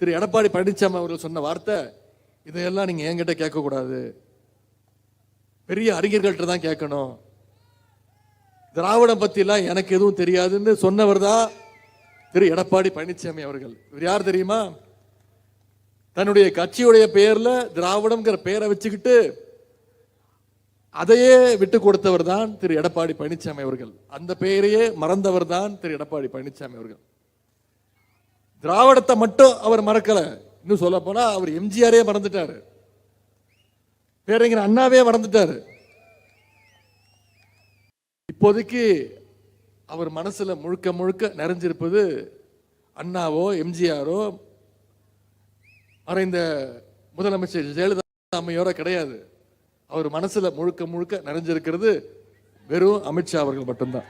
திரு எடப்பாடி பழனிசாமி அவர்கள் சொன்ன வார்த்தை, இதையெல்லாம் நீங்க என்கிட்ட கேட்கக்கூடாது, பெரிய அறிஞர்கள்ட்ட தான் கேட்கணும், திராவிடம் பத்திலாம் எனக்கு எதுவும் தெரியாதுன்னு சொன்னவர் தான் திரு எடப்பாடி பழனிசாமி அவர்கள். இவர் யார் தெரியுமா? தன்னுடைய கட்சியுடைய பெயர்ல திராவிடம்ங்கிற பெயரை வச்சுக்கிட்டு அதையே விட்டு கொடுத்தவர் தான் திரு எடப்பாடி பழனிசாமி அவர்கள். அந்த பெயரையே மறந்தவர் தான் திரு எடப்பாடி பழனிசாமி அவர்கள். திராவிடத்தை மட்டும் அவர் மறக்கல, இன்னும் சொல்ல போனா அவர் எம்ஜிஆரே மறந்துட்டாரு, பேரறிஞர் அண்ணாவே மறந்துட்டாரு. இப்போதைக்கு அவர் மனசுல முழுக்க முழுக்க நிறைஞ்சிருப்பது அண்ணாவோ எம்ஜிஆரோ மறைந்த முதலமைச்சர் ஜெயலலிதா அம்மையோட கிடையாது. அவர் மனசுல முழுக்க முழுக்க நிறைஞ்சிருக்கிறது வெறும் அமித்ஷா அவர்கள் மட்டும்தான்.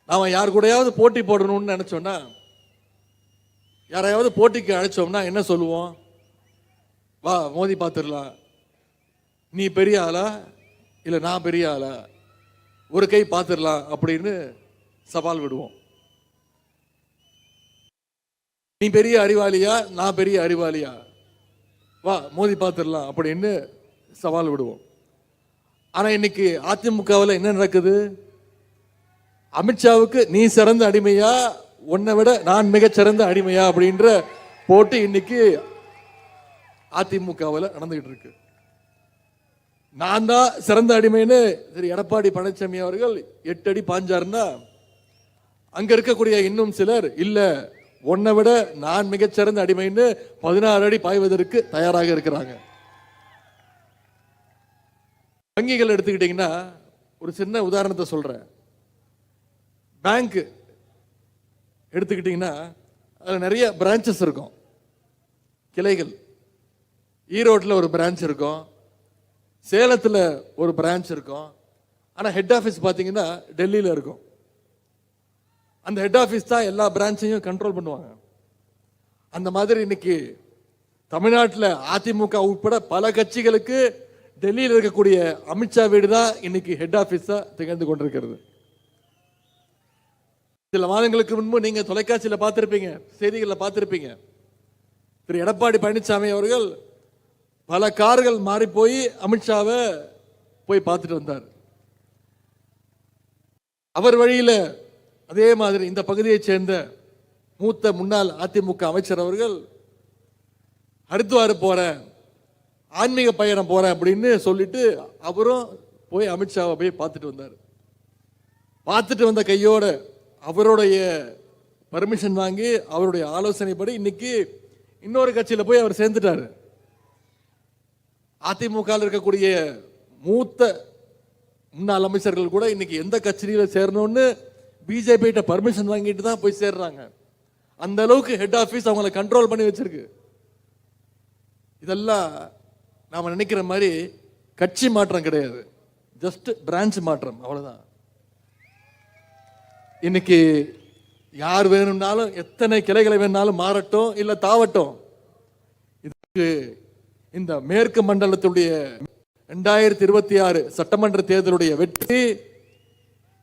நாம யார் கூடயாவது போட்டி போடணும்னு நினைச்சோம்னா, யாரையாவது போட்டிக்கு அழைச்சோம்னா என்ன சொல்லுவோம்? வா மோதி பார்த்துடலாம், நீ பெரிய ஆளா இல்ல நான் பெரிய ஆளா, ஒரு கை பார்த்துடலாம் அப்படின்னு சவால் விடுவோம். நீ பெரிய அறிவாளியா நான் பெரிய அறிவாளியா, வா மோதி பார்த்துடலாம் அப்படின்னு சவால் விடுவோம். ஆனா இன்னைக்கு அதிமுகவில் என்ன நடக்குது? அமித்ஷாவுக்கு நீ சிறந்த அடிமையா, உன்னை விட நான் மிகச்சிறந்த அடிமையா அப்படின்ற போட்டி இன்னைக்கு அதிமுகவில் நடந்துகிட்டு இருக்கு. நான் தான் சிறந்த அடிமைன்னு திரு எடப்பாடி பழனிசாமி அவர்கள் 8 அடி பாஞ்சாருன்னா, அங்க இருக்கக்கூடிய இன்னும் சிலர் இல்ல உன்னை விட நான் மிகச்சிறந்த அடிமைன்னு 16 அடி பாய்வதற்கு தயாராக இருக்கிறாங்க. வங்கிகள் எடுத்துக்கிட்டீங்கன்னா, ஒரு சின்ன உதாரணத்தை சொல்றேன். பேங்க் எடுத்துக்கிட்டீங்கன்னா அதில் நிறைய பிரான்ச்சஸ் இருக்கும், கிளைகள். ஈரோட்டில் ஒரு பிரான்ச் இருக்கும், சேலத்தில் ஒரு பிரான்ச் இருக்கும். ஆனால் ஹெட் ஆஃபீஸ் பார்த்தீங்கன்னா டெல்லியில் இருக்கும். அந்த ஹெட் ஆஃபீஸ் தான் எல்லா பிரான்ச்சையும் கண்ட்ரோல் பண்ணுவாங்க. அந்த மாதிரி இன்னைக்கு தமிழ்நாட்டில் அதிமுக உட்பட பல கட்சிகளுக்கு டெல்லியில் இருக்கக்கூடிய அமித்ஷா வீடு தான் இன்னைக்கு ஹெட் ஆஃபீஸா திகழ்ந்து கொண்டிருக்கிறது. சில மாதங்களுக்கு முன்பு நீங்க தொலைக்காட்சியில் பார்த்திருப்பீங்க, செய்திகளில் பார்த்திருப்பீங்க, திரு எடப்பாடி பழனிசாமி அவர்கள் பல கார்கள் மாறி போய் அமித்ஷாவை போய் பார்த்துட்டு வந்தார். அவர் வழியில் அதே மாதிரி இந்த பகுதியைச் சேர்ந்த மூத்த முன்னாள் அதிமுக அமைச்சர் அவர்கள் ஹரித்வார் போறேன், ஆன்மீக பயணம் போறேன் அப்படின்னு சொல்லிட்டு அவரும் போய் அமித்ஷாவை போய் பார்த்துட்டு வந்தார். பார்த்துட்டு வந்த கையோட அவருடைய பர்மிஷன் வாங்கி அவருடைய ஆலோசனைப்படி இன்னைக்கு இன்னொரு கட்சியில் போய் அவர் சேர்ந்துட்டாரு. அதிமுக இருக்கக்கூடிய மூத்த முன்னாள் அமைச்சர்கள் கூட இன்னைக்கு எந்த கட்சியில சேரணும்னு பிஜேபி கிட்ட பர்மிஷன் வாங்கிட்டு தான் போய் சேர்றாங்க. அந்த அளவுக்கு ஹெட் ஆபீஸ் அவங்களை கண்ட்ரோல் பண்ணி வச்சிருக்கு. இதெல்லாம் நாம நினைக்கிற மாதிரி கட்சி மாற்றம் கிடையாது, ஜஸ்ட் பிரான்ச் மாற்றம், அவ்வளவுதான். இன்னைக்கு யார் வேணும்னாலும் எத்தனை கிளைகளை வேணும்னாலும் மாறட்டும் இல்ல தாவட்டும். இதுக்கு இந்த மேற்கு மண்டலத்துடைய 2026 சட்டமன்ற தேர்தலுடைய வெற்றி,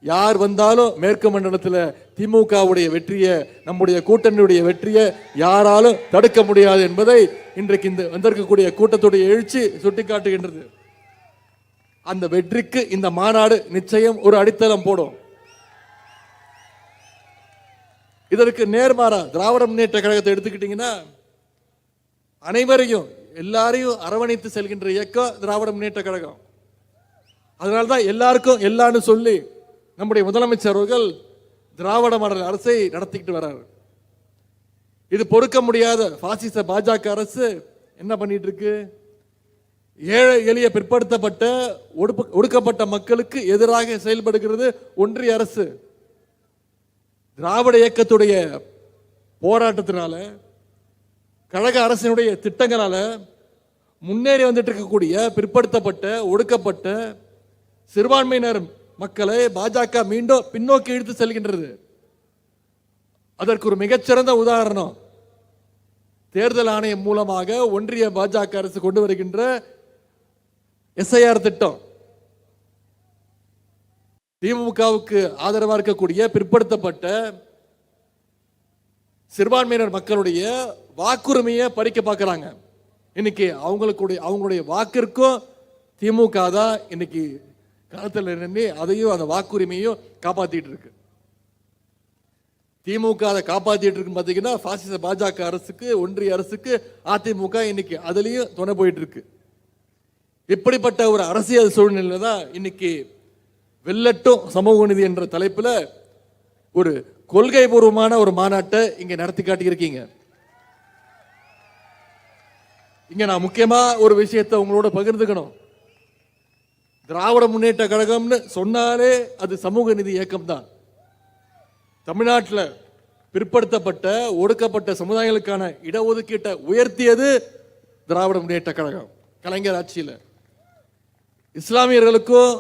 யார் வந்தாலும் மேற்கு மண்டலத்தில் திமுகவுடைய வெற்றியை, நம்முடைய கூட்டணியுடைய வெற்றியை யாராலும் தடுக்க முடியாது என்பதை இன்றைக்கு இந்த வந்திருக்கக்கூடிய கூட்டத்துடைய எழுச்சி சுட்டிக்காட்டுகின்றது. அந்த வெற்றிக்கு இந்த மாநாடு நிச்சயம் ஒரு அடித்தளம் போடும். இதற்கு நேர்மாறா திராவிட முன்னேற்ற கழகத்தை எடுத்துக்கிட்டீங்கன்னா, அனைவரையும் எல்லாரையும் அரவணைத்து செல்கின்ற இயக்கம் திராவிட முன்னேற்ற கழகம். அதனால்தான் எல்லாருக்கும் எல்லான்னு சொல்லி நம்முடைய முதலமைச்சர் அவர்கள் திராவிட மாடல் அரசை நடத்திக்கிட்டு வர்றாரு. இது பொறுக்க முடியாத பாசிச பாஜக அரசு என்ன பண்ணிட்டு இருக்கு? ஏழை எளிய பிற்படுத்தப்பட்ட ஒடுக்கப்பட்ட மக்களுக்கு எதிராக செயல்படுகிறது ஒன்றிய அரசு. திராவிட இயக்கத்துடைய போராட்டத்தினால, கழக அரசினுடைய திட்டங்களால முன்னேறி வந்துட்டு இருக்கக்கூடிய பிற்படுத்தப்பட்ட ஒடுக்கப்பட்ட சிறுபான்மையினர் மக்களை பாஜக மீண்டும் பின்னோக்கி இழுத்து செல்கின்றது. அதற்கு ஒரு மிகச்சிறந்த உதாரணம் தேர்தல் ஆணையம் மூலமாக ஒன்றிய பாஜக அரசு கொண்டு வருகின்ற எஸ்ஐஆர் திட்டம். திமுகவுக்கு ஆதரவாக இருக்கக்கூடிய பிற்படுத்தப்பட்ட சிறுபான்மையினர் மக்களுடைய வாக்குரிமையை பறிக்க பார்க்கறாங்க. இன்னைக்கு அவங்களுடைய வாக்கிற்கும் திமுக தான் இன்னைக்கு களத்தில் நின்று அதையும் அந்த வாக்குரிமையும் காப்பாத்திட்டு இருக்கு. திமுக அதை காப்பாத்திட்டு இருக்கு. பாத்தீங்கன்னா பாசிச பாஜக அரசுக்கு, ஒன்றிய அரசுக்கு அதிமுக இன்னைக்கு அதுலயும் துணை போயிட்டு இருக்கு. இப்படிப்பட்ட ஒரு அரசியல் சூழ்நிலை தான் இன்னைக்கு வெள்ளட்டும் சமூக நீதி என்ற தலைப்புல ஒரு கொள்கை பூர்வமான ஒரு மாநாட்டை இங்க நடத்தி காட்டியிருக்கீங்க. இங்க நான் முக்கியமா ஒரு விஷயத்தை உங்களோட பகிர்ந்துக்கணும். திராவிட முன்னேற்ற கழகம்னு சொன்னாலே அது சமூக நீதி இயக்கம் தான். தமிழ்நாட்டில் பிற்படுத்தப்பட்ட ஒடுக்கப்பட்ட சமுதாயங்களுக்கான இடஒதுக்கீட்டை உயர்த்தியது திராவிட முன்னேற்ற கழகம் கலைஞர் ஆட்சியில். இஸ்லாமியர்களுக்கும்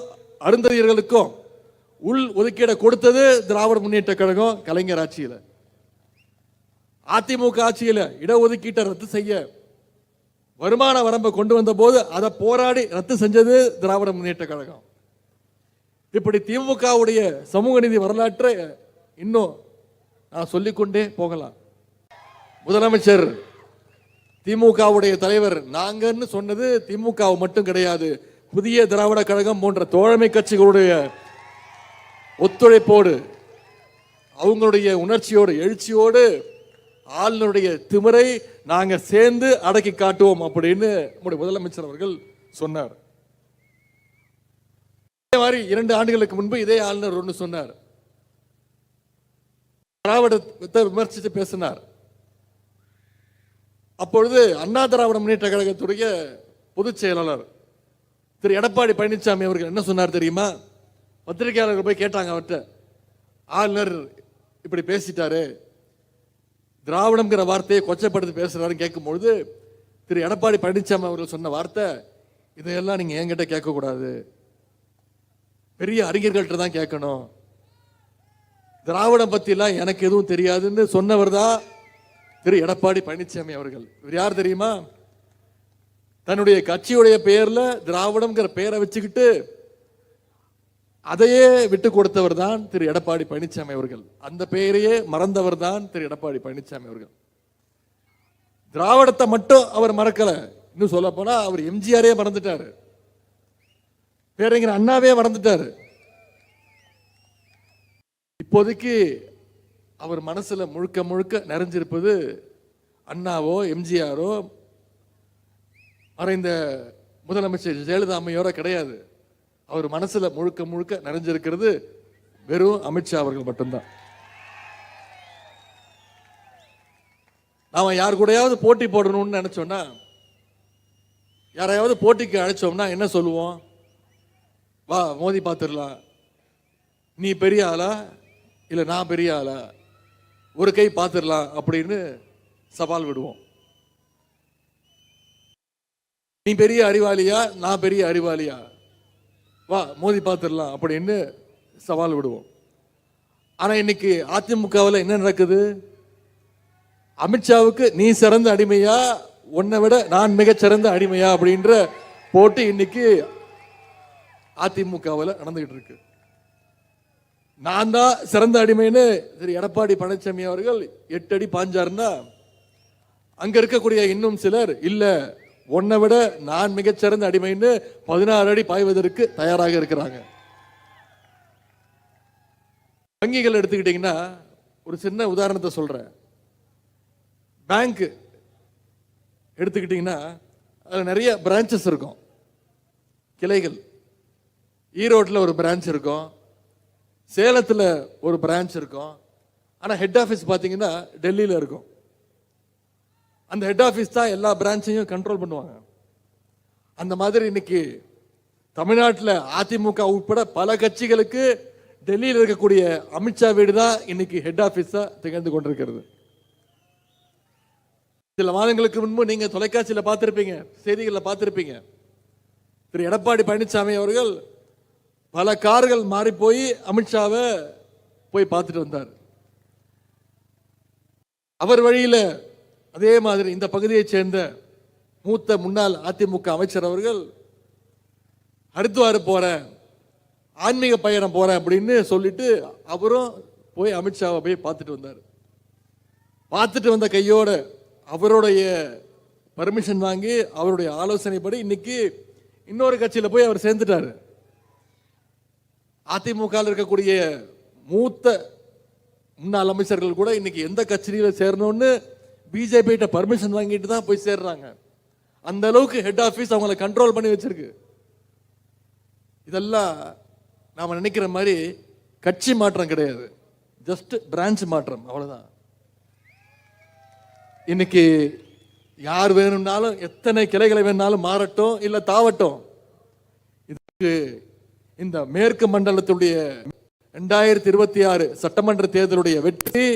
அருந்ததியர்களுக்கும் உள் ஒதுக்கீடை கொடுத்தது திராவிட முன்னேற்ற கழகம் கலைஞர் ஆட்சியில். அதிமுக ஆட்சியில் இடஒதுக்கீட்டை ரத்து செய்ய வருமான வரம்பை கொண்டு வந்த போது அதை போராடி ரத்து செஞ்சது திராவிட முன்னேற்ற கழகம். இப்படி திமுகவுடைய சமூக நீதி வரலாற்றை இன்னும் நான் சொல்லிக்கொண்டே போகலாம். முதலமைச்சர் திமுகவுடைய தலைவர் நாங்கன்னு சொன்னது திமுக மட்டும் கிடையாது, புதிய திராவிட கழகம் போன்ற தோழமை கட்சிகளுடைய ஒத்துழைப்போடு, அவங்களுடைய உணர்ச்சியோடு, எழுச்சியோடு ஆளுநருடைய திமிரை நாங்க சேர்ந்து அடக்கி காட்டுவோம் அப்படின்னு நம்முடைய முதலமைச்சர் அவர்கள் சொன்னார். இதே மாதிரி 2 ஆண்டுகளுக்கு முன்பு இதே ஆளுநர் ஒன்று சொன்னார். திராவிடத்தை விமர்சித்து பேசினார். அப்பொழுது அண்ணா திராவிட முன்னேற்ற கழகத்துடைய பொதுச் செயலாளர் திரு எடப்பாடி பழனிசாமி அவர்கள் என்ன சொன்னார் தெரியுமா? பத்திரிகையாளர்கள் போய் கேட்டாங்க அவர்கிட்ட, ஆளுநர் இப்படி பேசிட்டாரு, திராவிடம்ங்கிற வார்த்தையை கொச்சப்படுத்தி பேசுறாருன்னு கேட்கும்பொழுது திரு எடப்பாடி பழனிசாமி அவர்கள் சொன்ன வார்த்தை, இதையெல்லாம் நீங்க என்கிட்ட கேட்கக்கூடாது, பெரிய அறிஞர்கள்ட்ட தான் கேட்கணும், திராவிடம் பத்திலாம் எனக்கு எதுவும் தெரியாதுன்னு சொன்னவர் தான் திரு எடப்பாடி பழனிசாமி அவர்கள். இவர் யார் தெரியுமா? தன்னுடைய கட்சியுடைய பெயர்ல திராவிடம்ங்கிற பெயரை வச்சுக்கிட்டு அதையே விட்டு கொடுத்தவர் தான் திரு எடப்பாடி பழனிசாமி அவர்கள். அந்த பெயரையே மறந்தவர் தான் திரு எடப்பாடி பழனிசாமி அவர்கள். திராவிடத்தை மட்டும் அவர் மறக்கல, இன்னும் சொல்ல போனா அவர் எம்ஜிஆரே மறந்துட்டாரு, பேரறிஞர் அண்ணாவே மறந்துட்டாரு. இப்போதைக்கு அவர் மனசுல முழுக்க முழுக்க நிறைஞ்சிருப்பது அண்ணாவோ எம்ஜிஆரோ மறைந்த முதலமைச்சர் ஜெயலலிதா அம்மையோட கிடையாது. அவர் மனசுல முழுக்க முழுக்க நிறைஞ்சிருக்கிறது வெறும் அமித்ஷா அவர்கள் மட்டும்தான். நாம யார் கூடயாவது போட்டி போடணும்னு நினைச்சோம்னா, யாரையாவது போட்டிக்கு அழைச்சோம்னா என்ன சொல்லுவோம்? வா மோதி பார்த்துடலாம், நீ பெரிய ஆளா இல்ல நான் பெரிய ஆளா, ஒரு கை பார்த்துடலாம் அப்படின்னு சவால் விடுவோம். நீ பெரிய அறிவாளியா நான் பெரிய அறிவாளியா, வா மோதி பார்த்துடலாம் அப்படின்னு சவால் விடுவோம். ஆனா இன்னைக்கு அதிமுகவில் என்ன நடக்குது? அமித்ஷாவுக்கு நீ சிறந்த அடிமையா, உன்னை விட நான் மிகச்சிறந்த அடிமையா அப்படின்ற போட்டி இன்னைக்கு அதிமுகவில் நடந்துகிட்டு இருக்கு. நான் தான் சிறந்த அடிமைன்னு திரு எடப்பாடி பழனிசாமி அவர்கள் 8 அடி பாஞ்சாருன்னா, அங்க இருக்கக்கூடிய இன்னும் சிலர் இல்ல உன்னை விட நான் மிகச்சிறந்த அடிமைன்னு 16 அடி பாய்வதற்கு தயாராக இருக்கிறாங்க. வங்கிகள் எடுத்துக்கிட்டீங்கன்னா ஒரு சின்ன உதாரணத்தை சொல்றேன். பேங்க் எடுத்துக்கிட்டீங்கன்னா அதுல நிறைய பிரான்ச்சஸ் இருக்கும், கிளைகள். ஈரோட்டில் ஒரு பிரான்ச் இருக்கும், சேலத்தில் ஒரு பிரான்ச் இருக்கும். ஆனால் ஹெட் ஆஃபீஸ் பார்த்தீங்கன்னா டெல்லியில் இருக்கும். அந்த ஹெட் ஆஃபீஸ் தான் எல்லா பிரான்ச்சையும் கண்ட்ரோல் பண்ணுவாங்க. அந்த மாதிரி இன்னைக்கு தமிழ்நாட்டில் அதிமுக உட்பட பல கட்சிகளுக்கு டெல்லியில் இருக்கக்கூடிய அமித்ஷா வீடு தான் இன்னைக்கு ஹெட் ஆஃபீஸா திகழ்ந்து கொண்டிருக்கிறது. சில மாதங்களுக்கு முன்பு நீங்க தொலைக்காட்சியில் பார்த்திருப்பீங்க, செய்திகளில் பார்த்திருப்பீங்க, திரு எடப்பாடி பழனிசாமி அவர்கள் பல கார்கள் மாறி போய் அமித்ஷாவை போய் பார்த்துட்டு வந்தார். அவர் வழியில் அதே மாதிரி இந்த பகுதியைச் சேர்ந்த மூத்த முன்னாள் அதிமுக அமைச்சர் அவர்கள் ஹரித்வார் போறேன், ஆன்மீக பயணம் போறேன் அப்படின்னு சொல்லிட்டு அவரும் போய் அமித்ஷாவை போய் பார்த்துட்டு வந்தார். பார்த்துட்டு வந்த கையோட அவருடைய பர்மிஷன் வாங்கி அவருடைய ஆலோசனைப்படி இன்னைக்கு இன்னொரு கட்சியில் போய் அவர் சேர்ந்துட்டாரு. அதிமுக இருக்கக்கூடிய மூத்த முன்னாள் அமைச்சர்கள் கூட இன்னைக்கு எந்த கட்சியில சேரணும்னு பிஜேபி கிட்ட பர்மிஷன் வாங்கிட்டு தான் போய் சேர்றாங்க. அந்த அளவுக்கு ஹெட் ஆபீஸ் அவங்களை கண்ட்ரோல் பண்ணி வச்சிருக்கு. இதெல்லாம் நாம நினைக்கிற மாதிரி கட்சி மாற்றம் கிடையாது, ஜஸ்ட் பிரான்ச் மாற்றம், அவ்வளவுதான். இன்னைக்கு யார் வேணும்னாலும் எத்தனை கிளைகளை வேணாலும் மாறட்டும் இல்ல தாவட்டும். இதுக்கு இந்த மேற்கு மண்டலத்துடைய 2026 சட்டமன்ற தேர்தலுடைய வெற்றி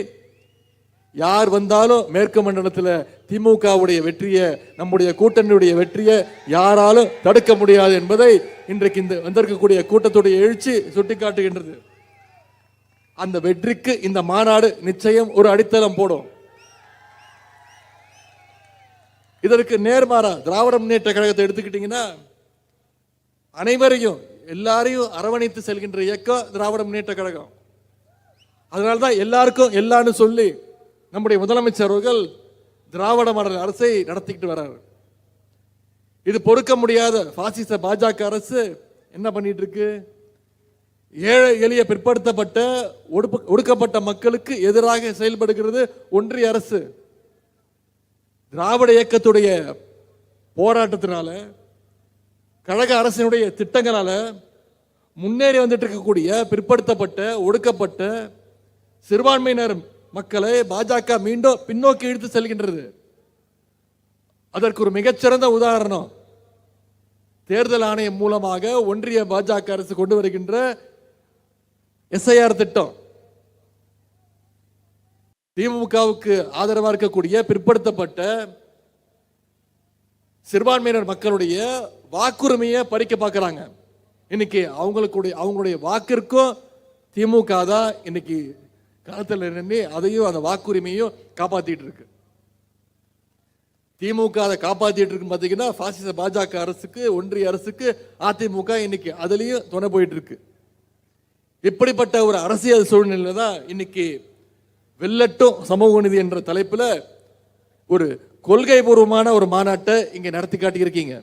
யார் வந்தாலும் மேற்கு மண்டலத்தில் திமுகவுடைய வெற்றியை, நம்முடைய கூட்டணியுடைய வெற்றியை யாராலும் தடுக்க முடியாது என்பதை இன்றைக்கு இந்த வந்திருக்கக்கூடிய கூட்டத்துடைய எழுச்சி சுட்டிக்காட்டுகின்றது. அந்த வெற்றிக்கு இந்த மாநாடு நிச்சயம் ஒரு அடித்தளம் போடும். இதற்கு நேர்மாறா திராவிட முன்னேற்ற கழகத்தை எடுத்துக்கிட்டீங்கன்னா அனைவரையும் எல்லாரையும் அரவணைத்து செல்கின்ற இயக்கம் திராவிட முன்னேற்ற கழகம். அதனால்தான் எல்லாருக்கும் எல்லான்னு சொல்லி நம்முடைய முதலமைச்சர் அவர்கள் திராவிட மாடல் அரசை நடத்திக்கிட்டு வர்றாரு. இது பொறுக்க முடியாத பாசிச பாஜக அரசு என்ன பண்ணிட்டு இருக்கு? ஏழை எளிய பிற்படுத்தப்பட்ட ஒடுக்கப்பட்ட மக்களுக்கு எதிராக செயல்படுகிறது ஒன்றிய அரசு. திராவிட இயக்கத்துடைய போராட்டத்தினால, கழக அரசினுடைய திட்டங்களால முன்னேறி வந்துட்டு இருக்கக்கூடிய பிற்படுத்தப்பட்ட ஒடுக்கப்பட்ட சிறுபான்மையினர் மக்களை பாஜக மீண்டும் பின்னோக்கி இழுத்து செல்கின்றது. அதற்கு ஒரு மிகச்சிறந்த உதாரணம் தேர்தல் ஆணையம் மூலமாக ஒன்றிய பாஜக அரசு கொண்டு வருகின்ற எஸ்ஐஆர் திட்டம். திமுகவுக்கு ஆதரவாக இருக்கக்கூடிய பிற்படுத்தப்பட்ட சிறுபான்மையினர் மக்களுடைய வாக்குரிமையை பறிக்க பார்க்கிறாங்க. இன்னைக்கு அவங்களுடைய வாக்கிற்கும் திமுக தான் இன்னைக்கு காலத்தில் நின்று அதையும் அந்த வாக்குரிமையும் காப்பாத்திட்டு இருக்கு. திமுக அதை காப்பாத்திட்டு இருக்கு. பார்த்தீங்கன்னா பாசிச பாஜக அரசுக்கு, ஒன்றிய அரசுக்கு அதிமுக இன்னைக்கு அதுலயும் துணை போயிட்டு இருக்கு. இப்படிப்பட்ட ஒரு அரசியல் சூழ்நிலை தான் இன்னைக்கு வெல்லட்டும் சமூக நீதி என்ற தலைப்புல ஒரு கொள்கை பூர்வமான ஒரு மாநாட்டை இங்க நடத்தி காட்டியிருக்கீங்க.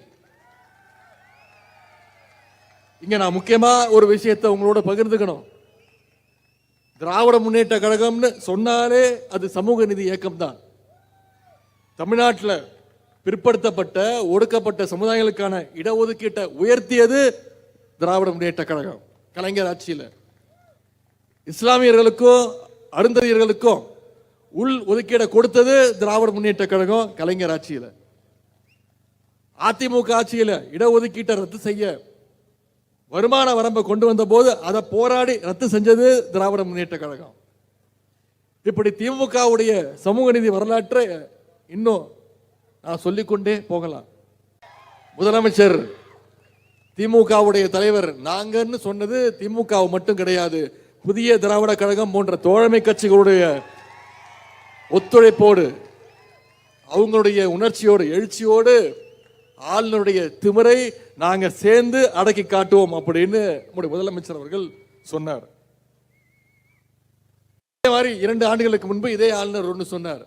இங்க நான் முக்கியமா ஒரு விஷயத்தை உங்களோட பகிர்ந்துக்கணும். திராவிட முன்னேற்ற கழகம்னு சொன்னாலே அது சமூக நீதி இயக்கம் தான். தமிழ்நாட்டில் பிற்படுத்தப்பட்ட ஒடுக்கப்பட்ட சமுதாயங்களுக்கான இடஒதுக்கீட்டை உயர்த்தியது திராவிட முன்னேற்ற கழகம் கலைஞர் ஆட்சியில். இஸ்லாமியர்களுக்கும் அருந்ததியர்களுக்கும் உள் ஒதுக்கீடை கொடுத்தது திராவிட முன்னேற்ற கழகம் கலைஞர் ஆட்சியில். அதிமுக ஆட்சியில் இடஒதுக்கீட்டை ரத்து செய்ய வருமான வரம்பை கொண்டு வந்த போது அதை போராடி ரத்து செஞ்சது திராவிட முன்னேற்ற கழகம். இப்படி திமுகவுடைய சமூக நீதி வரலாற்றை இன்னும் நான் சொல்லிக்கொண்டே போகலாம். முதலமைச்சர் திமுகவுடைய தலைவர் நாங்கன்னு சொன்னது திமுக மட்டும் கிடையாது, புதிய திராவிட கழகம் போன்ற தோழமை கட்சிகளுடைய ஒத்துழைப்போடு, அவங்களுடைய உணர்ச்சியோடு, எழுச்சியோடு ஆளுநருடைய திமிரை நாங்க சேர்ந்து அடக்கி காட்டுவோம் அப்படின்னு நம்முடைய முதலமைச்சர் அவர்கள் சொன்னார். இதே மாதிரி 2 ஆண்டுகளுக்கு முன்பு இதே ஆளுநர் ஒன்று சொன்னார்.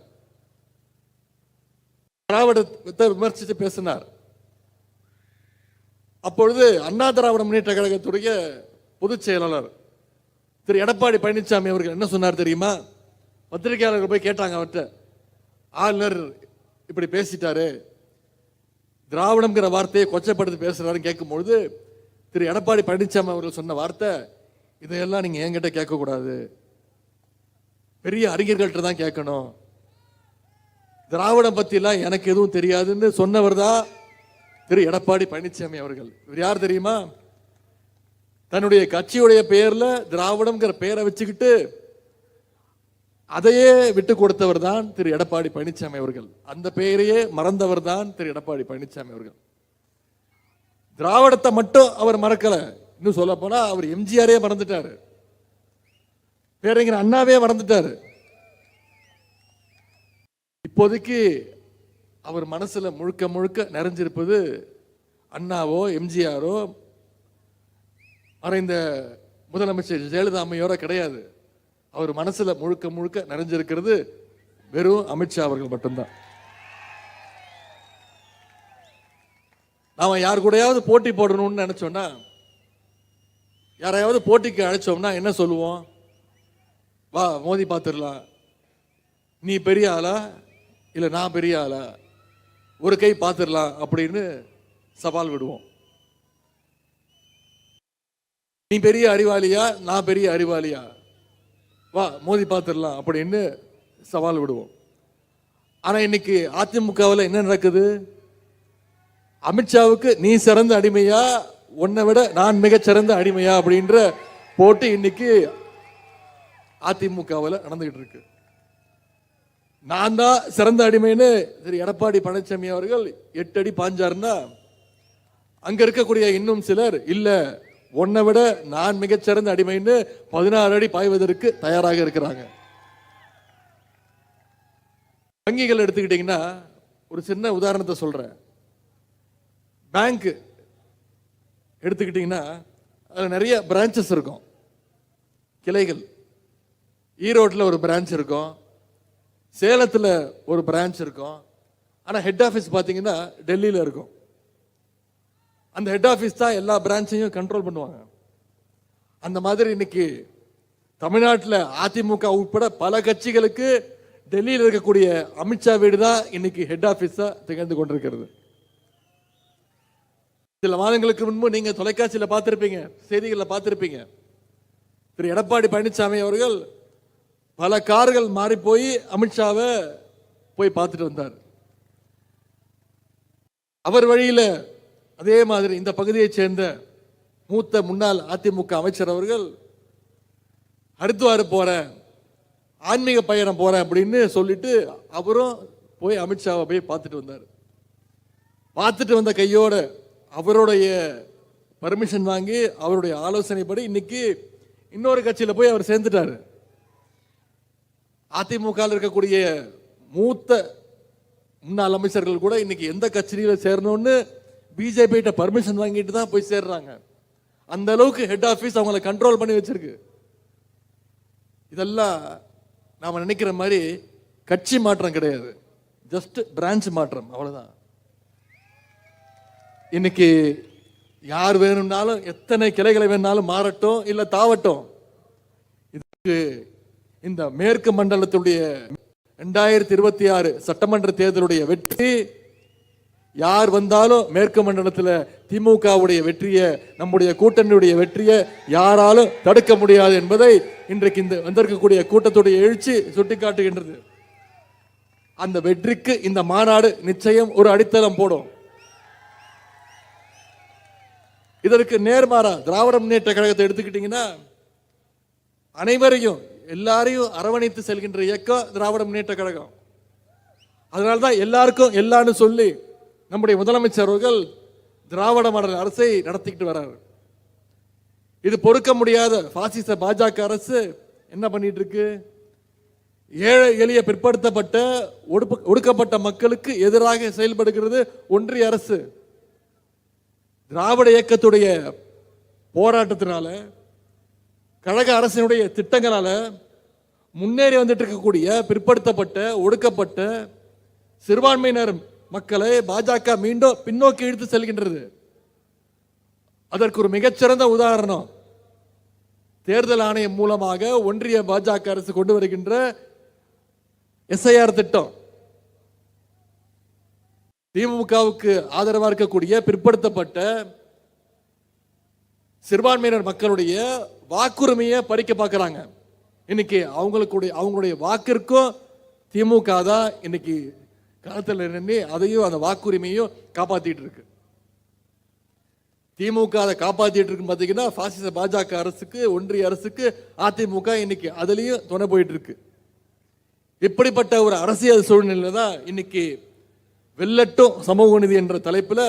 திராவிடத்தை விமர்சித்து பேசினார். அப்பொழுது அண்ணா திராவிட முன்னேற்ற கழகத்துடைய பொதுச் செயலாளர் திரு எடப்பாடி பழனிசாமி அவர்கள் என்ன சொன்னார் தெரியுமா? பத்திரிகையாளர்கள் போய் கேட்டாங்க அவர்கிட்ட, ஆளுநர் இப்படி பேசிட்டாரு, திராவிடம்ங்கிற வார்த்தையை கொச்சப்படுத்தி பேசுறாருன்னு கேட்கும்பொழுது திரு எடப்பாடி பழனிசாமி அவர்கள் சொன்ன வார்த்தை, இதையெல்லாம் நீங்க என்கிட்ட கேட்கக்கூடாது, பெரிய அறிஞர்கள்ட்ட தான் கேட்கணும், திராவிடம் பத்திலாம் எனக்கு எதுவும் தெரியாதுன்னு சொன்னவர் தான் திரு எடப்பாடி பழனிசாமி அவர்கள். இவர் யார் தெரியுமா? தன்னுடைய கட்சியுடைய பெயர்ல திராவிடம்ங்கிற பெயரை வச்சுக்கிட்டு அதையே விட்டு கொடுத்தவர் தான் திரு எடப்பாடி பழனிசாமி அவர்கள். அந்த பெயரையே மறந்தவர் தான் திரு எடப்பாடி பழனிசாமி அவர்கள். திராவிடத்தை மட்டும் அவர் மறக்கல, இன்னும் சொல்ல போனா அவர் எம்ஜிஆரே மறந்துட்டாரு, பேரறிஞர் அண்ணாவே மறந்துட்டாரு. இப்போதைக்கு அவர் மனசுல முழுக்க முழுக்க நிறைஞ்சிருப்பது அண்ணாவோ எம்ஜிஆரோ மறைந்த முதலமைச்சர் ஜெயலலிதா அம்மையோட கிடையாது. அவர் மனசுல முழுக்க முழுக்க நிறைஞ்சிருக்கிறது வெறும் அமித்ஷா அவர்கள் மட்டும்தான். நாம யார் கூடயாவது போட்டி போடணும்னு நினைச்சோம்னா, யாரையாவது போட்டிக்கு அழைச்சோம்னா என்ன சொல்லுவோம்? வா மோதி பார்த்துடலாம், நீ பெரிய ஆளா இல்லை நான் பெரிய ஆளா, ஒரு கை பார்த்துடலாம் அப்படின்னு சவால் விடுவோம். நீ பெரிய அறிவாளியா நான் பெரிய அறிவாளியா, வா மோதி பார்த்துடலாம் அப்படின்னு சவால் விடுவோம். ஆனா இன்னைக்கு அதிமுகவில் என்ன நடக்குது? அமித்ஷாவுக்கு நீ சிறந்த அடிமையா, உன்னை விட நான் மிகச்சிறந்த அடிமையா அப்படின்ற போட்டி இன்னைக்கு அதிமுகவில் நடந்துகிட்டு இருக்கு. நான் தான் சிறந்த அடிமைன்னு திரு எடப்பாடி பழனிசாமி அவர்கள் 8 அடி பாஞ்சாருன்னா, அங்க இருக்கக்கூடிய இன்னும் சிலர் இல்ல உன்னை விட நான் மிகச்சிறந்த அடிமைன்னு 16 அடி பாய்வதற்கு தயாராக இருக்கிறாங்க. வங்கிகள் எடுத்துக்கிட்டீங்கன்னா ஒரு சின்ன உதாரணத்தை சொல்றேன். பேங்க் எடுத்துக்கிட்டீங்கன்னா அதில் நிறைய பிரான்ச்சஸ் இருக்கும், கிளைகள். ஈரோட்டில் ஒரு பிரான்ச் இருக்கும், சேலத்தில் ஒரு பிரான்ச் இருக்கும். ஆனால் ஹெட் ஆஃபீஸ் பார்த்தீங்கன்னா டெல்லியில் இருக்கும். அந்த ஹெட் ஆஃபீஸ் தான் எல்லா பிரான்ச்சையும் கண்ட்ரோல் பண்ணுவாங்க. அந்த மாதிரி இன்னைக்கு தமிழ்நாட்டில் அதிமுக உட்பட பல கட்சிகளுக்கு டெல்லியில் இருக்கக்கூடிய அமித்ஷா வீடு தான் இன்னைக்கு ஹெட் ஆஃபீஸா திகழ்ந்து கொண்டிருக்கிறது. சில மாதங்களுக்கு முன்பு நீங்க தொலைக்காட்சியில் பார்த்திருப்பீங்க, செய்திகளில் பார்த்திருப்பீங்க, திரு எடப்பாடி பழனிசாமி அவர்கள் பல கார்கள் மாறி போய் அமித்ஷாவை போய் பார்த்துட்டு வந்தார். அவர் வழியில் அதே மாதிரி இந்த பகுதியைச் சேர்ந்த மூத்த முன்னாள் அதிமுக அமைச்சர் அவர்கள் ஹரித்வார் போறேன், ஆன்மீக பயணம் போறேன் அப்படின்னு சொல்லிட்டு அவரும் போய் அமித்ஷாவை போய் பார்த்துட்டு வந்தார். பார்த்துட்டு வந்த கையோட அவருடைய பர்மிஷன் வாங்கி அவருடைய ஆலோசனைப்படி இன்னைக்கு இன்னொரு கட்சியில் போய் அவர் சேர்ந்துட்டாரு. அதிமுக இருக்கக்கூடிய மூத்த முன்னாள் அமைச்சர்கள் கூட இன்னைக்கு எந்த கட்சியில சேரணும்னு பிஜேபி கிட்ட பர்மிஷன் வாங்கிட்டு தான் போய் சேர்றாங்க. அந்த அளவுக்கு ஹெட் ஆபீஸ் அவங்களை கண்ட்ரோல் பண்ணி வச்சிருக்கு. இதெல்லாம் நாம நினைக்கிற மாதிரி கட்சி மாற்றம் கிடையாது, ஜஸ்ட் பிரான்ச் மாற்றம், அவ்வளவுதான். இன்னைக்கு யார் வேணும்னாலும் எத்தனை கிளைகளை வேணாலும் மாறட்டும் இல்ல தாவட்டும். இதுக்கு இந்த மேற்கு மண்டலத்துடைய 2026 சட்டமன்ற தேர்தலுடைய வெற்றி யார் வந்தாலும் மேற்கு மண்டலத்தில் திமுகவுடைய வெற்றியை, நம்முடைய கூட்டணியுடைய வெற்றியை யாராலும் தடுக்க முடியாது என்பதை இன்றைக்கு இந்த வந்திருக்கக்கூடிய கூட்டத்துடைய எழுச்சி சுட்டிக்காட்டுகின்றது. அந்த வெற்றிக்கு இந்த மாநாடு நிச்சயம் ஒரு அடித்தளம் போடும். இதற்கு நேர்மாறா திராவிட முன்னேற்ற கழகத்தை எடுத்துக்கிட்டீங்கன்னா அனைவரையும் எல்லாரையும் அரவணைத்து செல்கின்ற இயக்கம் திராவிட முன்னேற்ற கழகம். அதனால்தான் எல்லாருக்கும் எல்லான்னு சொல்லி நம்முடைய முதலமைச்சர் அவர்கள் திராவிட மாடல் அரசை நடத்திக்கிட்டு வர்றாரு. இது பொறுக்க முடியாத பாசிச பாஜக அரசு என்ன பண்ணிட்டு இருக்கு? ஏழை எளிய பிற்படுத்தப்பட்ட ஒடுக்கப்பட்ட மக்களுக்கு எதிராக செயல்படுகிறது ஒன்றிய அரசு. திராவிட இயக்கத்துடைய போராட்டத்தினால, கழக அரசினுடைய திட்டங்களால முன்னேறி வந்துட்டு இருக்கக்கூடிய பிற்படுத்தப்பட்ட ஒடுக்கப்பட்ட சிறுபான்மையினர் மக்களை பாஜக மீண்டும் பின்னோக்கி இழுத்து செல்கின்றது. அதற்கு ஒரு மிகச்சிறந்த உதாரணம் தேர்தல் ஆணையம் மூலமாக ஒன்றிய பாஜக அரசு கொண்டு வருகின்ற எஸ்ஐஆர் திட்டம். திமுகவுக்கு ஆதரவாக இருக்கக்கூடிய பிற்படுத்தப்பட்ட சிறுபான்மையினர் மக்களுடைய வாக்குரிமையை பறிக்க பார்க்கிறாங்க. இன்னைக்கு அவங்களுடைய வாக்கிற்கும் திமுக தான் இன்னைக்கு களத்தில் நின்று அதையும் அந்த வாக்குரிமையும் காப்பாத்திட்டு இருக்கு. திமுக அதை காப்பாத்திட்டு இருக்கு. பார்த்தீங்கன்னா பாசிச பாஜக அரசுக்கு, ஒன்றிய அரசுக்கு அதிமுக இன்னைக்கு அதுலயும் துணை போயிட்டு இருக்கு. இப்படிப்பட்ட ஒரு அரசியல் சூழ்நிலை தான் இன்னைக்கு வெள்ளட்டும் சமூக நீதி என்ற தலைப்புல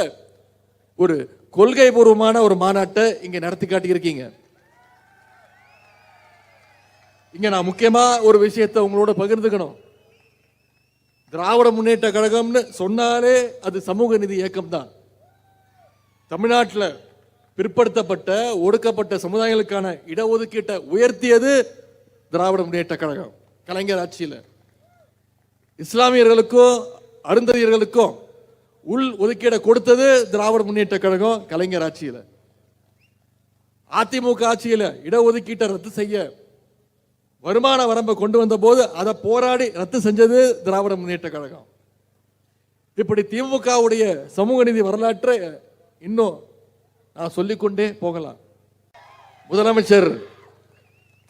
ஒரு கொள்கை பூர்வமான ஒரு மாநாட்டை இங்க நடத்தி காட்டியிருக்கீங்க. இங்க நான் முக்கியமா ஒரு விஷயத்தை உங்களோட பகிர்ந்துக்கணும். திராவிட முன்னேற்ற கழகம்னு சொன்னாலே அது சமூக நீதி இயக்கம் தான். தமிழ்நாட்டில் பிற்படுத்தப்பட்ட ஒடுக்கப்பட்ட சமுதாயங்களுக்கான இடஒதுக்கீட்டை உயர்த்தியது திராவிட முன்னேற்ற கழகம் கலைஞர் ஆட்சியில். இஸ்லாமியர்களுக்கும் அருந்ததியர்களுக்கும் உள் ஒதுக்கீடை கொடுத்தது திராவிட முன்னேற்ற கழகம் கலைஞர் ஆட்சியில். அதிமுக ஆட்சியில் இடஒதுக்கீட்டை ரத்து செய்ய வருமான வரம்பை கொண்டு வந்த போது அதை போராடி ரத்து செஞ்சது திராவிட முன்னேற்ற கழகம். இப்படி திமுகவுடைய சமூக நீதி வரலாற்றை இன்னும் நான் சொல்லிக்கொண்டே போகலாம். முதலமைச்சர்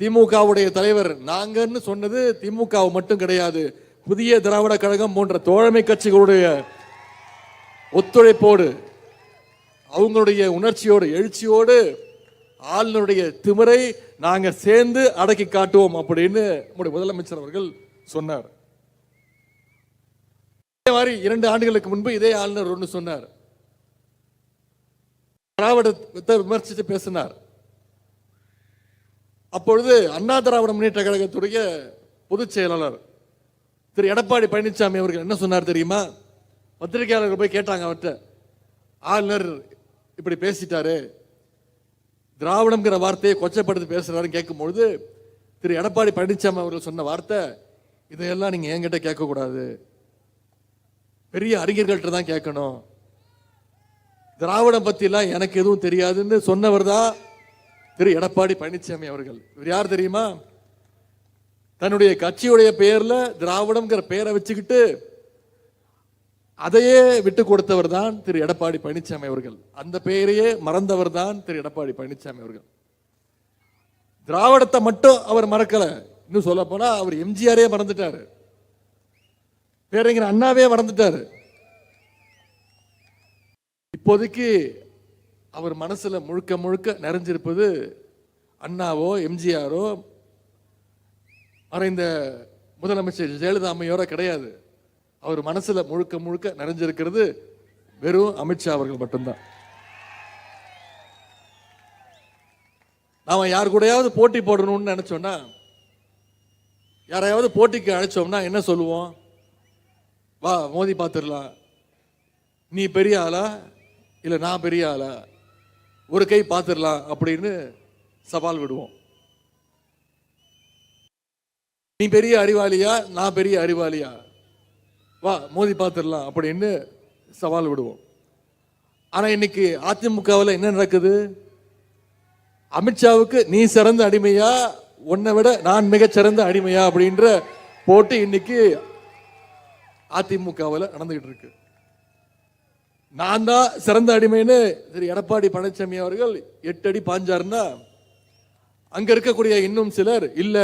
திமுகவுடைய தலைவர் நாங்கன்னு சொன்னது திமுக மட்டும் கிடையாது, புதிய திராவிட கழகம் போன்ற தோழமை கட்சிகளுடைய ஒத்துழைப்போடு அவங்களுடைய உணர்ச்சியோடு எழுச்சியோடு ஆளுநருடைய திமிரை நாங்க சேர்ந்து அடக்கி காட்டுவோம் அப்படின்னு நம்முடைய முதலமைச்சர் அவர்கள் சொன்னார். இதே மாதிரி 2 ஆண்டுகளுக்கு முன்பு இதே ஆளுநர் ஒன்று சொன்னார். திராவிடத்தை விமர்சித்து பேசினார். அப்பொழுது அண்ணா திராவிட முன்னேற்ற கழகத்துடைய பொதுச் செயலாளர் திரு எடப்பாடி பழனிசாமி அவர்கள் என்ன சொன்னார் தெரியுமா? பத்திரிகையாளர்கள் போய் கேட்டாங்க அவர்கிட்ட, ஆளுநர் இப்படி பேசிட்டாரு, திராவிடம்ங்கிற வார்த்தையை கொச்சப்படுத்தி பேசுறாருன்னு கேட்கும்பொழுது திரு எடப்பாடி பழனிசாமி அவர்கள் சொன்ன வார்த்தை, இதையெல்லாம் நீங்க என்கிட்ட கேட்கக்கூடாது, பெரிய அறிஞர்கள்ட்ட தான் கேட்கணும், திராவிடம் பத்திலாம் எனக்கு எதுவும் தெரியாதுன்னு சொன்னவர் தான் திரு எடப்பாடி பழனிசாமி அவர்கள். இவர் யார் தெரியுமா? தன்னுடைய கட்சியுடைய பெயர்ல திராவிடம்ங்கிற பெயரை வச்சுக்கிட்டு அதையே விட்டு கொடுத்தவர் தான் திரு எடப்பாடி பழனிசாமி அவர்கள். அந்த பெயரையே மறந்தவர் தான் திரு எடப்பாடி பழனிசாமி அவர்கள். திராவிடத்தை மட்டும் அவர் மறக்கல, இன்னும் சொல்ல போனா அவர் எம்ஜிஆரே மறந்துட்டாரு, பேரறிஞர் அண்ணாவே மறந்துட்டாரு. இப்போதைக்கு அவர் மனசுல முழுக்க முழுக்க நிறைஞ்சிருப்பது அண்ணாவோ எம்ஜிஆரோ மறைந்த முதலமைச்சர் ஜெயலலிதா அம்மையோட கிடையாது. அவர் மனசுல முழுக்க முழுக்க நிறைஞ்சிருக்கிறது வெறும் அமித்ஷா அவர்கள் மட்டும்தான். நாம யார் கூடயாவது போட்டி போடணும்னு நினைச்சோம்னா, யாரையாவது போட்டிக்கு அழைச்சோம்னா என்ன சொல்லுவோம்? வா மோதி பார்த்துடலாம், நீ பெரிய ஆளா இல்ல நான் பெரிய ஆளா, ஒரு கை பார்த்துடலாம் அப்படின்னு சவால் விடுவோம். நீ பெரிய அறிவாளியா நான் பெரிய அறிவாளியா, வா மோதி பார்த்துடலாம் அப்படின்னு சவால் விடுவோம். ஆனா இன்னைக்கு அதிமுகவில் என்ன நடக்குது? அமித்ஷாவுக்கு நீ சிறந்த அடிமையா, உன்னை விட நான் மிகச்சிறந்த அடிமையா அப்படின்ற போட்டி இன்னைக்கு அதிமுகவில் நடந்துகிட்டு இருக்கு. நான் தான் சிறந்த அடிமைன்னு திரு எடப்பாடி பழனிசாமி அவர்கள் 8 அடி பாஞ்சாருன்னா, அங்க இருக்கக்கூடிய இன்னும் சிலர் இல்ல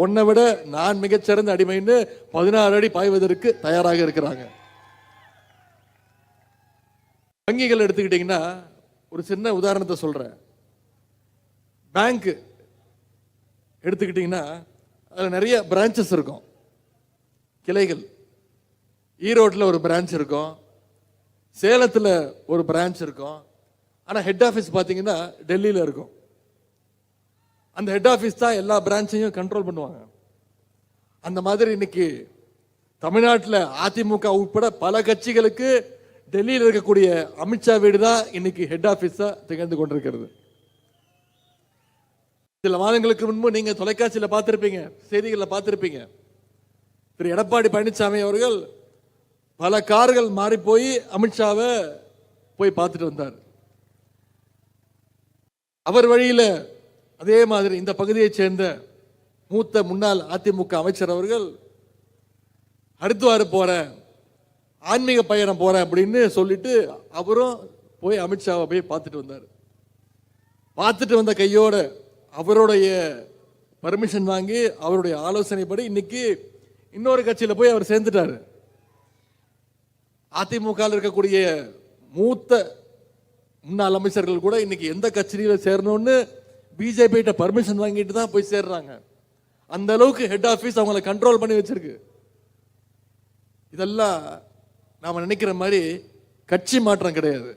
உன்னை விட நான் மிகச்சிறந்த அடிமைன்னு 16 அடி பாய்வதற்கு தயாராக இருக்கிறாங்க. வங்கிகள் எடுத்துக்கிட்டீங்கன்னா ஒரு சின்ன உதாரணத்தை சொல்றேன். பேங்க் எடுத்துக்கிட்டீங்கன்னா அதுல நிறைய பிரான்ச்சஸ் இருக்கும், கிளைகள். ஈரோட்டில் ஒரு பிரான்ச் இருக்கும், சேலத்தில் ஒரு பிரான்ச் இருக்கும். ஆனால் ஹெட் ஆஃபீஸ் பார்த்தீங்கன்னா டெல்லியில் இருக்கும். அந்த ஹெட் ஆஃபீஸ் தான் எல்லா பிரான்ச்சையும் கண்ட்ரோல் பண்ணுவாங்க. அந்த மாதிரி இன்னைக்கு தமிழ்நாட்டில் அதிமுக உட்பட பல கட்சிகளுக்கு டெல்லியில் இருக்கக்கூடிய அமித்ஷா வீடு தான் இன்னைக்கு ஹெட் ஆஃபீஸா திகழ்ந்து கொண்டிருக்கிறது. சில மாதங்களுக்கு முன்பு நீங்க தொலைக்காட்சியில் பார்த்திருப்பீங்க, செய்திகளில் பார்த்திருப்பீங்க, திரு எடப்பாடி பழனிசாமி அவர்கள் பல கார்கள் மாறி போய் அமித்ஷாவை போய் பார்த்துட்டு வந்தார். அவர் வழியில் அதே மாதிரி இந்த பகுதியைச் சேர்ந்த மூத்த முன்னாள் அதிமுக அமைச்சர் அவர்கள் ஹரித்வார் போறேன், ஆன்மீக பயணம் போறேன் அப்படின்னு சொல்லிட்டு அவரும் போய் அமித்ஷாவை போய் பார்த்துட்டு வந்தார். பார்த்துட்டு வந்த கையோட அவருடைய பர்மிஷன் வாங்கி அவருடைய ஆலோசனைப்படி இன்னைக்கு இன்னொரு கட்சியில் போய் அவர் சேர்ந்துட்டாரு. அதிமுக இருக்கக்கூடிய மூத்த முன்னாள் அமைச்சர்கள் கூட இன்னைக்கு எந்த கட்சியில சேரணும்னு பிஜேபி கிட்ட பர்மிஷன் வாங்கிட்டு தான் போய் சேர்றாங்க. அந்த அளவுக்கு ஹெட் ஆபீஸ் அவங்களை கண்ட்ரோல் பண்ணி வச்சிருக்கு. இதெல்லாம் நாம நினைக்கிற மாதிரி கட்சி மாற்றம் கிடையாது,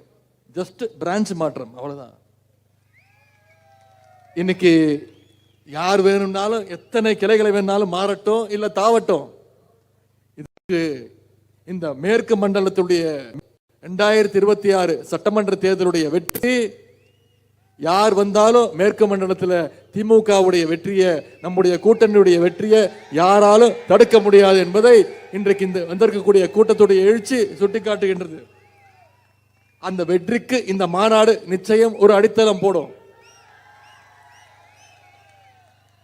ஜஸ்ட் பிரான்ச் மாற்றம், அவ்வளவுதான். இன்னைக்கு யார் வேணும்னாலும் எத்தனை கிளைகளை வேணாலும் மாறட்டும் இல்ல தாவட்டும். இதுக்கு இந்த மேற்கு மண்டலத்துடைய 2026 சட்டமன்ற தேர்தலுடைய வெற்றி யார் வந்தாலும் மேற்கு மண்டலத்தில் திமுகவுடைய வெற்றியை, நம்முடைய கூட்டணியுடைய வெற்றியை யாராலும் தடுக்க முடியாது என்பதை இன்றைக்கு இந்த வந்திருக்கக்கூடிய கூட்டத்துடைய எழுச்சி சுட்டிக்காட்டுகின்றது. அந்த வெற்றிக்கு இந்த மாநாடு நிச்சயம் ஒரு அடித்தளம் போடும்.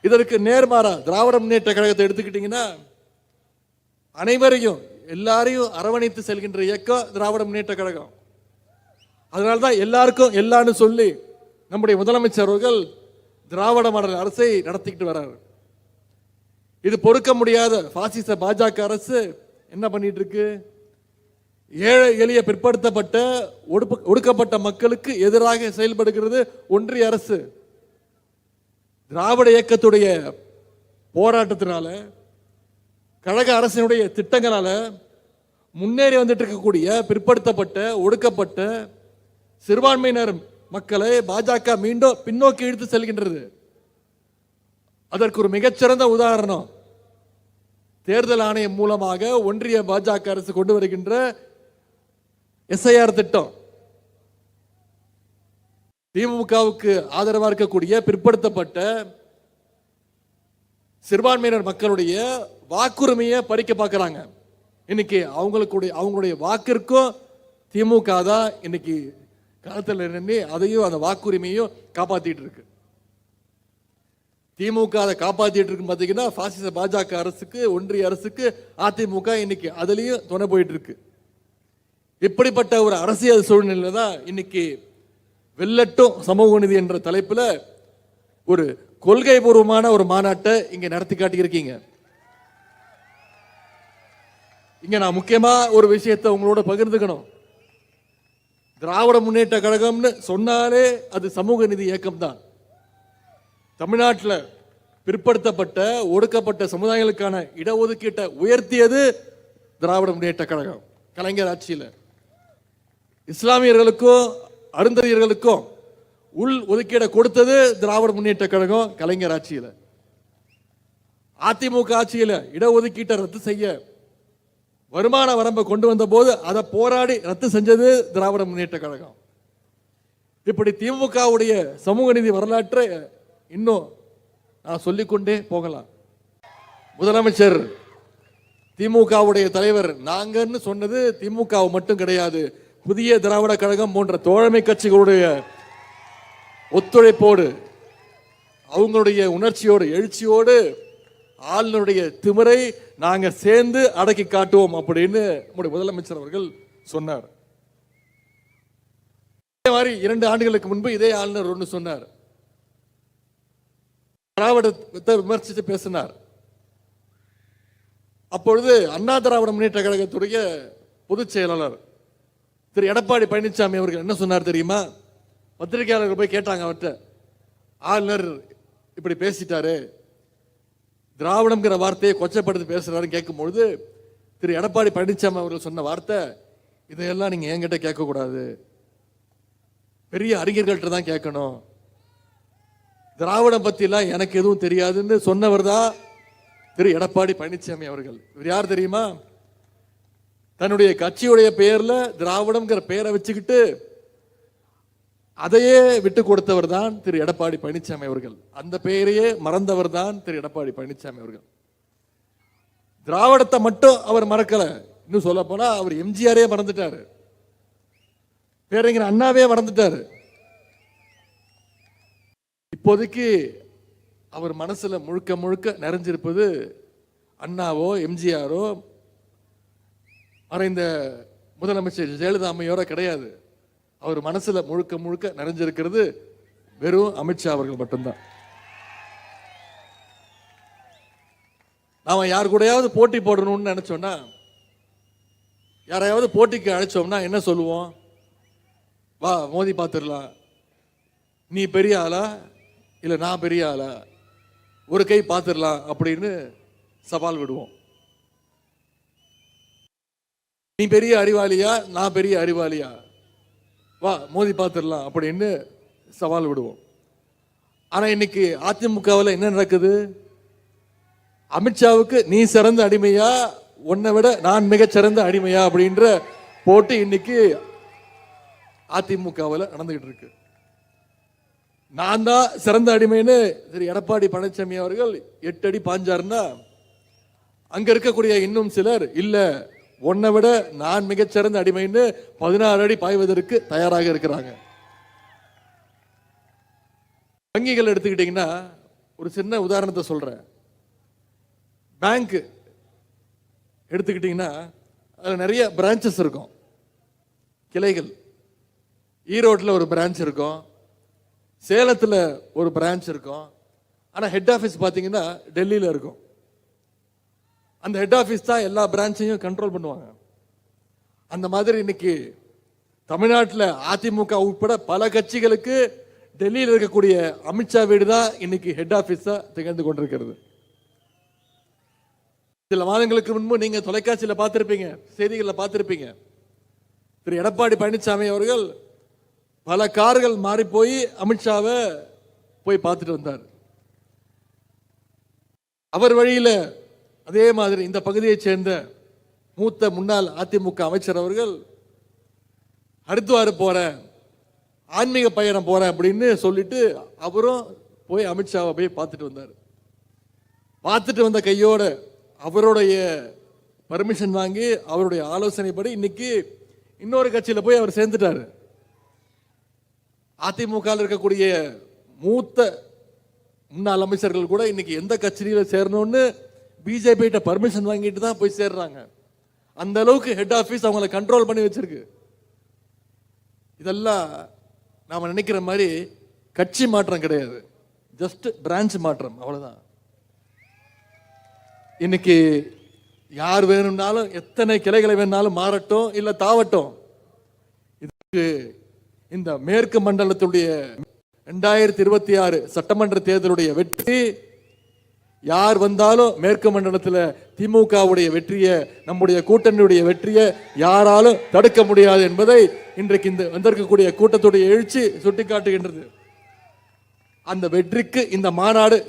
இதற்கு நேர்மாறா திராவிட முன்னேற்ற கழகத்தை எடுத்துக்கிட்டீங்கன்னா, அனைவரையும் எல்லாரையும் அரவணைத்து செல்கின்ற இயக்கம் திராவிட முன்னேற்ற கழகம். அதனால்தான் எல்லாருக்கும் எல்லான்னு சொல்லி நம்முடைய முதலமைச்சர் அவர்கள் திராவிட மாடல் அரசை நடத்திக்கிட்டு வர்றார். இது பொறுக்க முடியாத பாசிச பாஜக அரசு என்ன பண்ணிட்டு இருக்கு? ஏழை எளிய பிற்படுத்தப்பட்ட ஒடுக்கப்பட்ட மக்களுக்கு எதிராக செயல்படுகிறது ஒன்றிய அரசு. திராவிட இயக்கத்துடைய போராட்டத்தினால, கழக அரசினுடைய திட்டங்களால முன்னேறி வந்துட்டு இருக்கக்கூடிய பிற்படுத்தப்பட்ட ஒடுக்கப்பட்ட சிறுபான்மையினர் மக்களை பாஜக மீண்டும் பின்னோக்கி இழுத்து செல்கின்றது. அதற்கு ஒரு மிகச்சிறந்த உதாரணம் தேர்தல் ஆணையம் மூலமாக ஒன்றிய பாஜக அரசு கொண்டு வருகின்ற எஸ்ஐஆர் திட்டம். திமுகவுக்கு ஆதரவாக இருக்கக்கூடிய பிற்படுத்தப்பட்ட சிறுபான்மையினர் மக்களுடைய வாக்குரிமையை பறிக்க பார்க்கிறாங்க. இன்னைக்கு அவங்களுடைய வாக்கிற்கும் திமுக தான் இன்னைக்கு களத்தில் நின்று அதையும் அந்த வாக்குரிமையும் காப்பாத்திட்டு இருக்கு. திமுக அதை காப்பாத்திட்டு இருக்கு. பார்த்தீங்கன்னா பாசிச பாஜக அரசுக்கு, ஒன்றிய அரசுக்கு அதிமுக இன்னைக்கு அதுலயும் துணை போயிட்டு இருக்கு. இப்படிப்பட்ட ஒரு அரசியல் சூழ்நிலை தான் இன்னைக்கு வெள்ளட்டும் சமூக நீதி என்ற தலைப்பில் ஒரு கொள்கை பூர்வமான ஒரு மாநாட்டை இங்க நடத்தி காட்டியிருக்கீங்க. இங்க நான் முக்கியமா ஒரு விஷயத்தை உங்களோட பகிர்ந்துக்கணும். திராவிட முன்னேற்ற கழகம்னு சொன்னாலே அது சமூக நீதி இயக்கம் தான். தமிழ்நாட்டில் பிற்படுத்தப்பட்ட ஒடுக்கப்பட்ட சமுதாயங்களுக்கான இடஒதுக்கீட்டை உயர்த்தியது திராவிட முன்னேற்ற கழகம் கலைஞர் ஆட்சியில். இஸ்லாமியர்களுக்கும் அருந்ததியர்களுக்கும் உள் ஒதுக்கீடை கொடுத்தது திராவிட முன்னேற்ற கழகம் கலைஞர் ஆட்சியில். அதிமுக ஆட்சியில் இடஒதுக்கீட்டை ரத்து செய்ய வருமான வரம்பை கொண்டு வந்த போது அதை போராடி ரத்து செஞ்சது திராவிட முன்னேற்ற கழகம். இப்படி திமுகவுடைய சமூக நீதி வரலாற்றை இன்னும் நான் சொல்லிக்கொண்டே போகலாம். முதலமைச்சர் திமுகவுடைய தலைவர் நாங்கன்னு சொன்னது திமுக மட்டும் கிடையாது, புதிய திராவிட கழகம் போன்ற தோழமை கட்சிகளுடைய ஒத்துழைப்போடு, அவங்களுடைய உணர்ச்சியோடு, எழுச்சியோடு ஆளுநருடைய திமிரை நாங்க சேர்ந்து அடக்கி காட்டுவோம் அப்படின்னு நம்முடைய முதலமைச்சர் அவர்கள் சொன்னார். இதே மாதிரி 2 ஆண்டுகளுக்கு முன்பு இதே ஆளுநர் ஒன்று சொன்னார். திராவிடத்தை விமர்சித்து பேசினார். அப்பொழுது அண்ணா திராவிட முன்னேற்ற கழகத்துடைய பொதுச் செயலாளர் திரு எடப்பாடி பழனிசாமி அவர்கள் என்ன சொன்னார் தெரியுமா? பத்திரிகையாளர்கள் போய் கேட்டாங்க அவர்கிட்ட, ஆளுநர் இப்படி பேசிட்டாரு, திராவிடம்ங்கிற வார்த்தையை கொச்சப்படுத்தி பேசுறாரு கேட்கும்பொழுது திரு எடப்பாடி பழனிசாமி அவர்கள் சொன்ன வார்த்தை, இதையெல்லாம் நீங்க என்கிட்ட கேட்கக்கூடாது, பெரிய அறிஞர்கள்ட்ட தான் கேட்கணும், திராவிடம் பத்திலாம் எனக்கு எதுவும் தெரியாதுன்னு சொன்னவர் தான் திரு எடப்பாடி பழனிசாமி அவர்கள். இவர் யார் தெரியுமா? தன்னுடைய கட்சியுடைய பெயர்ல திராவிடம்ங்கிற பெயரை வச்சுக்கிட்டு அதையே விட்டு கொடுத்தவர் தான் திரு எடப்பாடி பழனிசாமி அவர்கள். அந்த பெயரையே மறந்தவர் தான் திரு எடப்பாடி பழனிசாமி அவர்கள். திராவிடத்தை மட்டும் அவர் மறக்கல, இன்னும் சொல்ல போனா அவர் எம்ஜிஆரே மறந்துட்டாரு, பேரறிஞர் அண்ணாவே மறந்துட்டாரு. இப்போதைக்கு அவர் மனசுல முழுக்க முழுக்க நிறைஞ்சிருப்பது அண்ணாவோ எம்ஜிஆரோ மறைந்த முதலமைச்சர் ஜெயலலிதா அம்மையோட கிடையாது. அவர் மனசுல முழுக்க முழுக்க நிறைஞ்சிருக்கிறது வெறும் அமித்ஷா அவர்கள் மட்டும்தான். நாம யார் கூடயாவது போட்டி போடணும்னு நினைச்சோம்னா, யாரையாவது போட்டிக்கு அழைச்சோம்னா என்ன சொல்லுவோம்? வா மோதி பார்த்துடலாம், நீ பெரிய ஆளா இல்லை நான் பெரிய ஆளா, ஒரு கை பார்த்துடலாம் அப்படின்னு சவால் விடுவோம். நீ பெரிய அறிவாளியா நான் பெரிய அறிவாளியா, வா மோதி பார்த்துடலாம் அப்படின்னு சவால் விடுவோம். ஆனா இன்னைக்கு அதிமுகவில் என்ன நடக்குது? அமித்ஷாவுக்கு நீ சிறந்த அடிமையா, உன்னை விட நான் மிகச்சிறந்த அடிமையா அப்படின்ற போட்டி இன்னைக்கு அதிமுகவில் நடந்துகிட்டு இருக்கு. நான் தான் சிறந்த அடிமைன்னு திரு எடப்பாடி பழனிசாமி அவர்கள் 8 அடி பாஞ்சாருன்னா, அங்க இருக்கக்கூடிய இன்னும் சிலர் இல்ல உன்னை விட நான் மிகச்சிறந்த அடிமைன்னு 16 அடி பாய்வதற்கு தயாராக இருக்கிறாங்க. வங்கிகள் எடுத்துக்கிட்டீங்கன்னா ஒரு சின்ன உதாரணத்தை சொல்றேன். பேங்க் எடுத்துக்கிட்டீங்கன்னா அதுல நிறைய பிரான்ச்சஸ் இருக்கும், கிளைகள். ஈரோட்டில் ஒரு பிரான்ச் இருக்கும், சேலத்தில் ஒரு பிரான்ச் இருக்கும். ஆனால் ஹெட் ஆஃபீஸ் பார்த்தீங்கன்னா டெல்லியில் இருக்கும். அந்த ஹெட் ஆஃபீஸ் தான் எல்லா பிரான்ச்சையும் கண்ட்ரோல் பண்ணுவாங்க. அந்த மாதிரி இன்னைக்கு தமிழ்நாட்டில் அதிமுக உட்பட பல கட்சிகளுக்கு டெல்லியில் இருக்கக்கூடிய அமித்ஷா வீடு தான் இன்னைக்கு ஹெட் ஆஃபீஸா திகழ்ந்து கொண்டிருக்கிறது. சில மாதங்களுக்கு முன்பு நீங்க தொலைக்காட்சியில் பார்த்திருப்பீங்க, செய்திகளில் பார்த்திருப்பீங்க. திரு எடப்பாடி பழனிசாமி அவர்கள் பல கார்கள் மாறி போய் அமித்ஷாவை போய் பார்த்துட்டு வந்தார். அவர் வழியில அதே மாதிரி இந்த பகுதியைச் சேர்ந்த மூத்த முன்னாள் அதிமுக அமைச்சர் அவர்கள் ஹரித்வார் போறேன், ஆன்மீக பயணம் போறேன் அப்படின்னு சொல்லிட்டு அவரும் போய் அமித்ஷாவை போய் பார்த்துட்டு வந்தார். பார்த்துட்டு வந்த கையோட அவருடைய பர்மிஷன் வாங்கி அவருடைய ஆலோசனைப்படி இன்னைக்கு இன்னொரு கட்சியில போய் அவர் சேர்ந்துட்டாரு. அதிமுக இருக்கக்கூடிய மூத்த முன்னாள் அமைச்சர்கள் கூட இன்னைக்கு எந்த கட்சியில சேரணும்னு பிஜேபி கிட்ட பர்மிஷன் வாங்கிட்டு தான் போய் சேர்றாங்க. அந்த அளவுக்கு ஹெட் ஆபீஸ் அவங்களை கண்ட்ரோல் பண்ணி வச்சிருக்கு. இதெல்லாம் நாம நினைக்கிற மாதிரி கட்சி மாற்றம் கிடையாது, ஜஸ்ட் பிரான்ச் மாற்றம், அவ்வளவுதான். இன்னைக்கு யார் வேணும்னாலும் எத்தனை கிளைகளை வேணாலும் மாறட்டும் இல்ல தாவட்டும். இதுக்கு இந்த மேற்கு மண்டலத்துடைய 2026 சட்டமன்ற தேர்தலுடைய வெற்றி யார் வந்தாலும் மேற்கு மண்டலத்தில் திமுகவுடைய வெற்றியை, நம்முடைய கூட்டணியுடைய வெற்றியை யாராலும் தடுக்க முடியாது என்பதை இன்றைக்கு இந்த வந்திருக்கக்கூடிய கூட்டத்துடைய எழுச்சி சுட்டிக்காட்டுகின்றது. அந்த வெற்றிக்கு இந்த மாநாடு